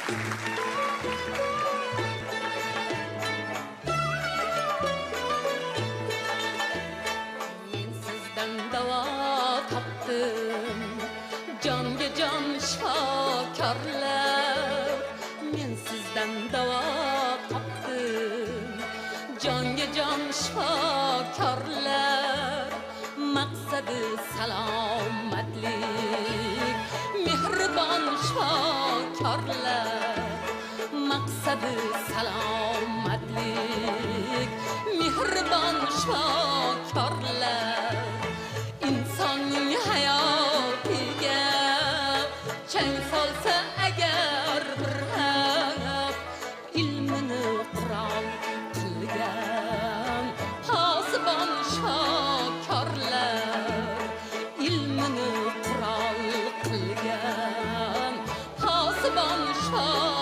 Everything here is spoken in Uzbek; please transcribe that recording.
Men sizdan davo topdim, jonga jon shifokorlar. Men sizdan davo topdim, jonga jon shifokorlar. Maqsadi salomatlik, mehribon shifokorlar. Maqsadi salomatlik, mehribon shifokorlar. İnsanın hayotiga chang solsa agar bir haq, ilmini qurol qilgan posibon shifokorlar. Ilmini qurol qilgan posibon shifokorlar.